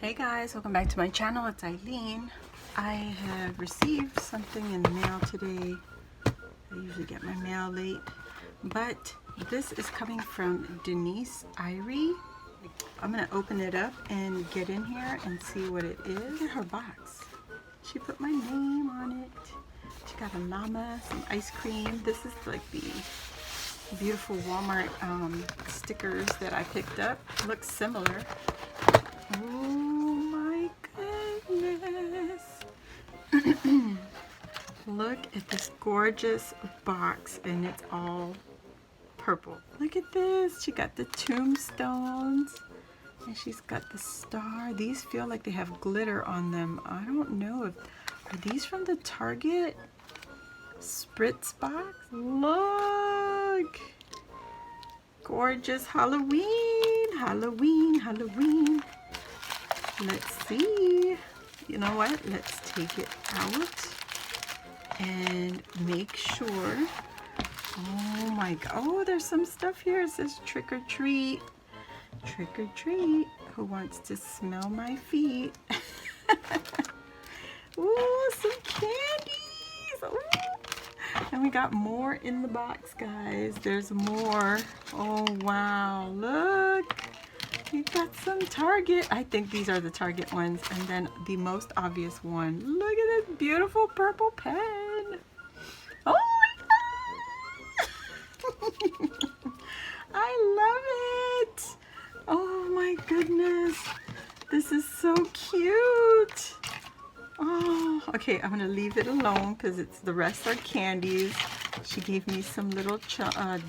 Hey guys, welcome back to my channel. It's Eileen. I have received something in the mail today. I usually get my mail late, but this is coming from Denise. I'm gonna open it up and get in here and see what it is. Look at her box. She put my name on it. She got a llama, some ice cream. This is like the beautiful Walmart stickers that I picked up. Looks similar. Oh my goodness. Look at this gorgeous box, and it's all purple. Look at this. She got the tombstones and she's got the star. These feel like they have glitter on them. I don't know if are these from the Target Spritz box. Look, gorgeous. Halloween. Let's see. You know what? Let's take it out and make sure. Oh my god. Oh, there's some stuff here. It says trick or treat. Trick or treat. Who wants to smell my feet? Ooh, some candies. Ooh. And we got more in the box, guys. There's more. Oh wow. Look. You got some Target. I think these are the Target ones. And then the most obvious one. Look at this beautiful purple pen. Oh my god. I love it. Oh my goodness. This is so cute. Oh, okay. I'm going to leave it alone because it's the rest are candies. She gave me some little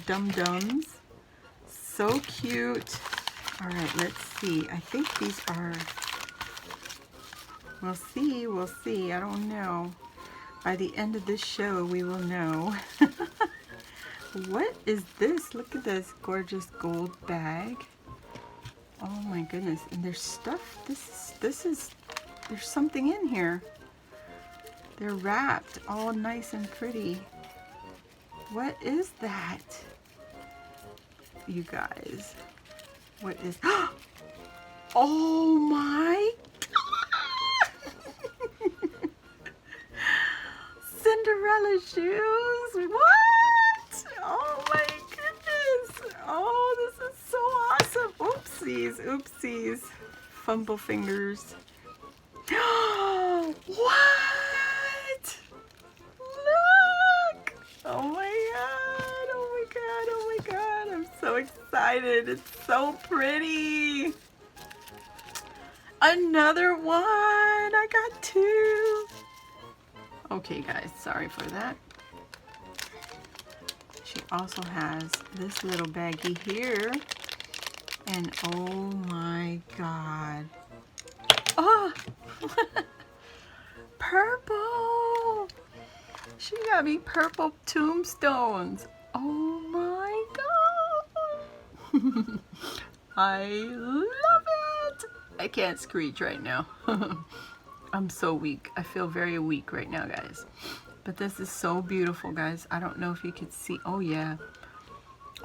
dum-dums. So cute. All right, let's see. I think these are, we'll see. I don't know. By the end of this show, we will know. What is this? Look at this gorgeous gold bag. Oh my goodness. And there's stuff. There's something in here. They're wrapped all nice and pretty. What is that? You guys. What is, oh my god! Cinderella shoes, what? Oh my goodness, oh this is so awesome. Oopsies, fumble fingers. What? Look, oh my god, I'm so excited. It's so pretty. Another one. I got two. Okay guys, sorry for that. She also has this little baggie here. And oh my god. Oh, purple. She got me purple tombstones. Oh my god. I love it. I can't screech right now. I'm so weak. I feel very weak right now, guys. But this is so beautiful, guys. I don't know if you could see. Oh yeah.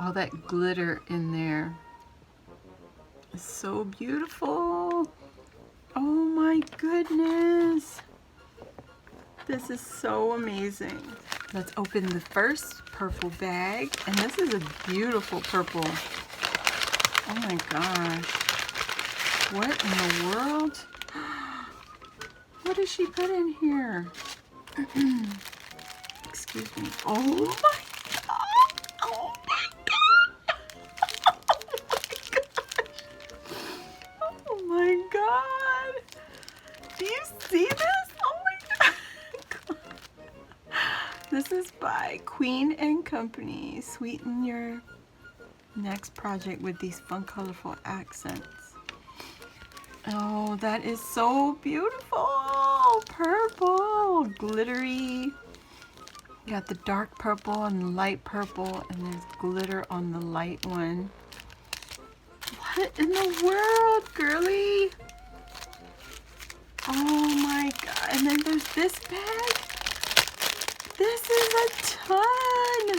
All that glitter in there. It's so beautiful. Oh my goodness. This is so amazing. Let's open the first purple bag. And this is a beautiful purple. Oh my gosh. What in the world? What did she put in here? Excuse me. Oh my god. Oh my god. Oh my god. Do you see this? Oh my god. This is by Queen and Company. Sweeten your next project with these fun, colorful accents. Oh, that is so beautiful. Purple, glittery. You got the dark purple and the light purple, and there's glitter on the light one. What in the world, girly? Oh my god. And then there's this bag. This is a ton.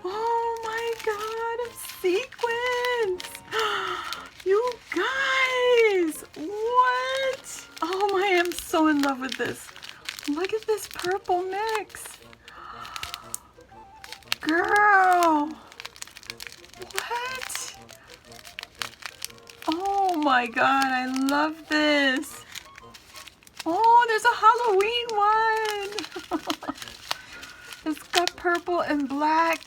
Oh my god, of sequins. You guys, what in love with this. Look at this purple mix. Girl. What? Oh my God, I love this. Oh, there's a Halloween one. It's got purple and black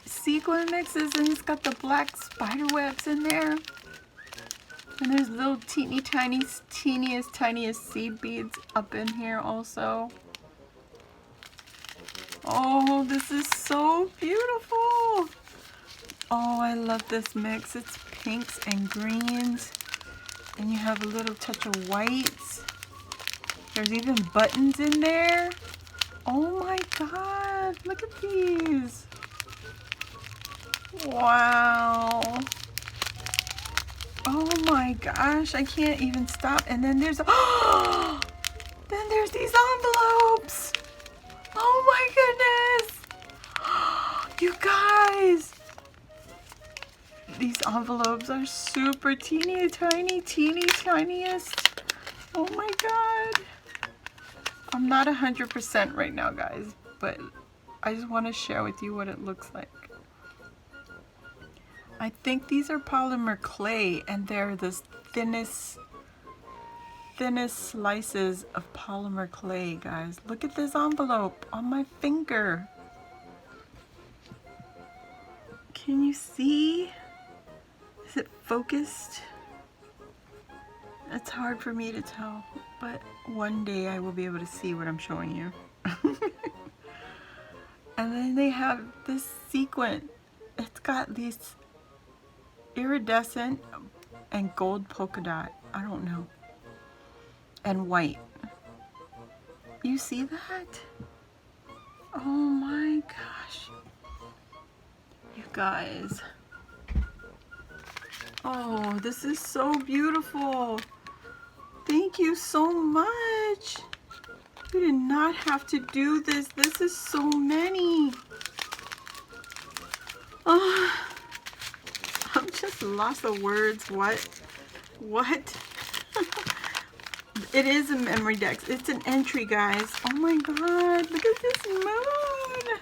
sequin mixes, and it's got the black spider webs in there. And there's little teeniest seed beads up in here also. Oh, this is so beautiful. Oh, I love this mix. It's pinks and greens. And you have a little touch of whites. There's even buttons in there. Oh my God, look at these. Wow. Oh my gosh, I can't even stop. And then there's, oh, then there's these envelopes. Oh my goodness. You guys. These envelopes are super teeny tiniest. Oh my God. I'm not 100% right now, guys, but I just want to share with you what it looks like. I think these are polymer clay, and they're the thinnest slices of polymer clay, guys. Look at this envelope on my finger. Can you see? Is it focused? It's hard for me to tell, but one day I will be able to see what I'm showing you. And then they have this sequin. It's got these iridescent and gold polka dot. I don't know. And white. You see that? Oh my gosh. You guys. Oh, this is so beautiful. Thank you so much. You did not have to do this. This is so many. Oh, I'm just lost of words. What? It is a memory deck. It's an entry, guys. Oh my God, look at this moon.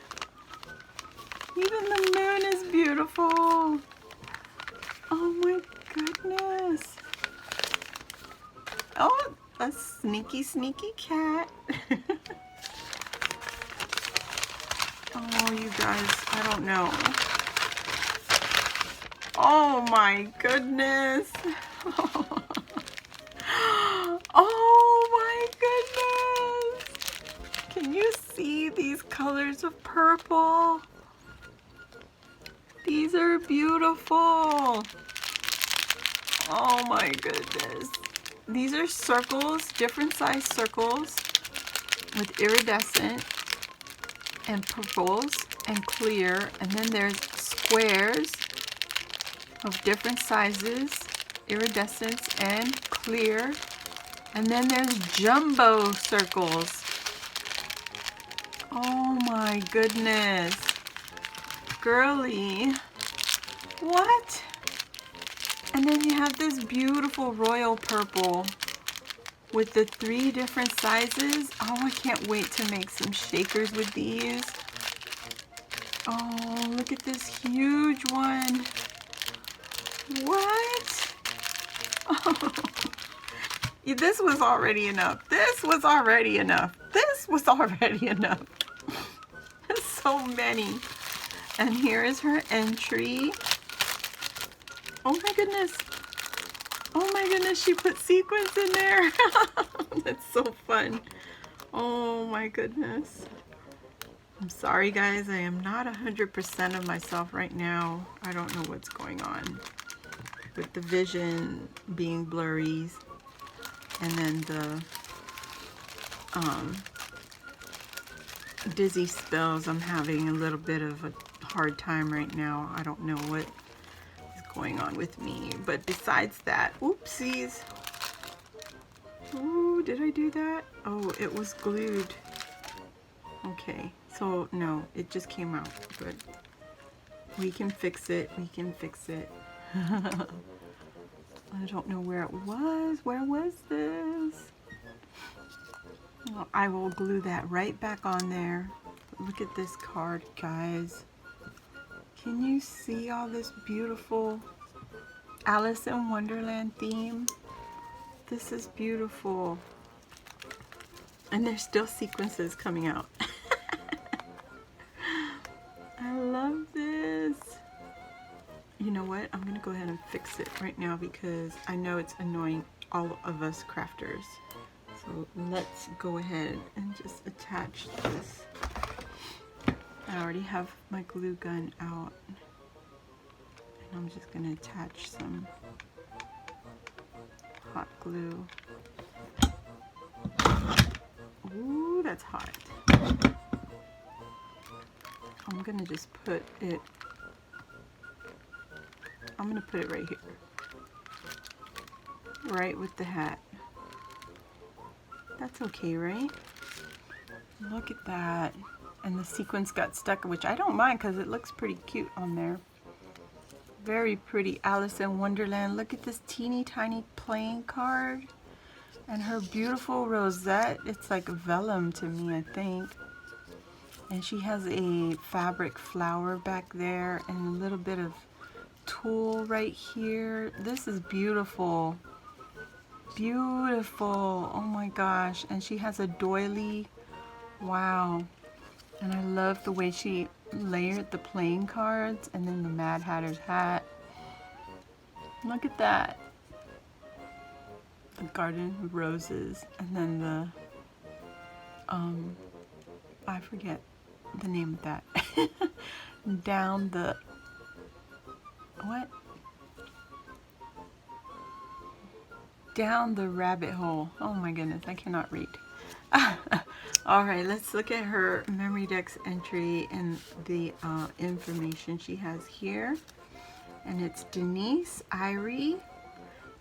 Even the moon is beautiful. Oh my goodness. Oh, a sneaky cat. Oh, you guys, I don't know. Oh my goodness. Oh my goodness. Can you see these colors of purple? These are beautiful. Oh my goodness. These are circles, different size circles with iridescent and purples and clear. And then there's squares of different sizes, iridescent and clear. And then there's jumbo circles. Oh my goodness. Girly. What? And then you have this beautiful royal purple with the 3 different sizes. Oh, I can't wait to make some shakers with these. Oh, look at this huge one. What? Oh. This was already enough. This was already enough. This was already enough. So many. And here is her entry. Oh my goodness. Oh my goodness, she put sequins in there. That's so fun. Oh my goodness. I'm sorry guys, I am not 100% of myself right now. I don't know what's going on with the vision being blurry, and then the dizzy spells. I'm having a little bit of a hard time right now. I don't know what is going on with me, but besides that, oopsies. Ooh, did I do that? Oh, it was glued. Okay, so no, it just came out. Good. We can fix it. We can fix it. I don't know where it was. Where was this? Well, I will glue that right back on there. Look at this card, guys. Can you see all this beautiful Alice in Wonderland theme? This is beautiful. And there's still sequences coming out. I love this. You know what? I'm gonna go ahead and fix it right now because I know it's annoying all of us crafters. So let's go ahead and just attach this. I already have my glue gun out. And I'm just gonna attach some hot glue. Ooh, that's hot. I'm gonna just put it, I'm gonna put it right here. Right with the hat. That's okay, right? Look at that. And the sequins got stuck, which I don't mind because it looks pretty cute on there. Very pretty Alice in Wonderland. Look at this teeny tiny playing card. And her beautiful rosette. It's like vellum to me, I think. And she has a fabric flower back there and a little bit of tulle right here. This is beautiful. Beautiful. Oh my gosh. And she has a doily. Wow. And I love the way she layered the playing cards and then the Mad Hatter's hat. Look at that. The garden of roses and then the I forget the name of that. Down the what? Down the rabbit hole. Oh my goodness, I cannot read. All right, let's look at her memory dex entry and the information she has here. And it's Denise Irie,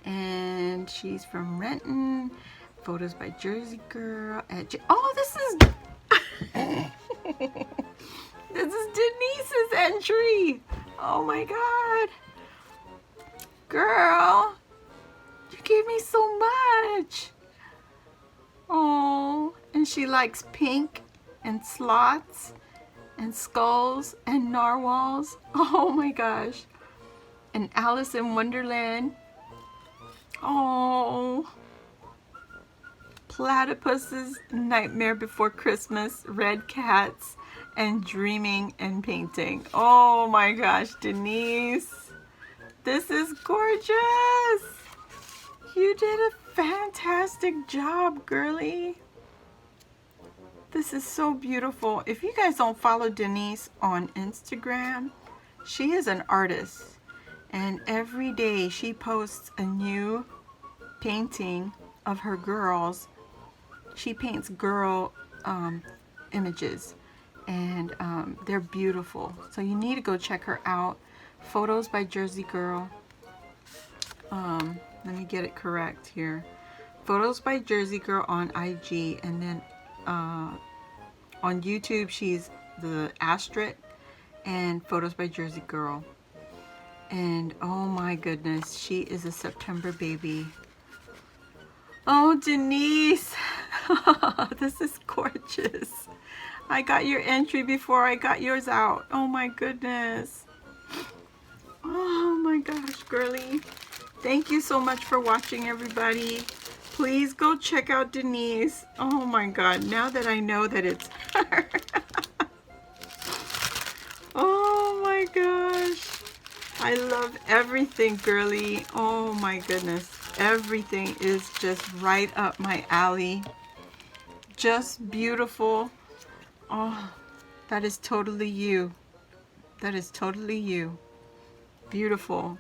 and she's from Renton. Photos by Jersey Girl. Oh, this is this is Denise's entry. Oh my God, girl, you gave me so much. Oh, and she likes pink and sloths and skulls and narwhals. Oh my gosh. And Alice in Wonderland. Oh. Platypuses, Nightmare Before Christmas, Red Cats, and Dreaming and Painting. Oh my gosh, Denise. This is gorgeous. You did a fantastic job, girly. This is so beautiful. If you guys don't follow Denise on Instagram, she is an artist. And every day she posts a new painting of her girls. She paints girl images. And they're beautiful. So you need to go check her out. Photos by Jersey Girl. Let me get it correct here. Photos by Jersey Girl on IG, and then on YouTube she's the Astrid, and Photos by Jersey Girl. And oh my goodness, she is a September baby. Oh, Denise, this is gorgeous. I got your entry before I got yours out. Oh my goodness. Oh my gosh, girly. Thank you so much for watching, everybody. Please go check out Denise. Oh my God, now that I know that it's her. Oh my gosh. I love everything, girly. Oh my goodness. Everything is just right up my alley. Just beautiful. Oh, that is totally you. That is totally you. Beautiful.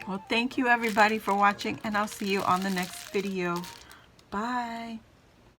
Well, thank you everybody for watching, and I'll see you on the next video. Bye.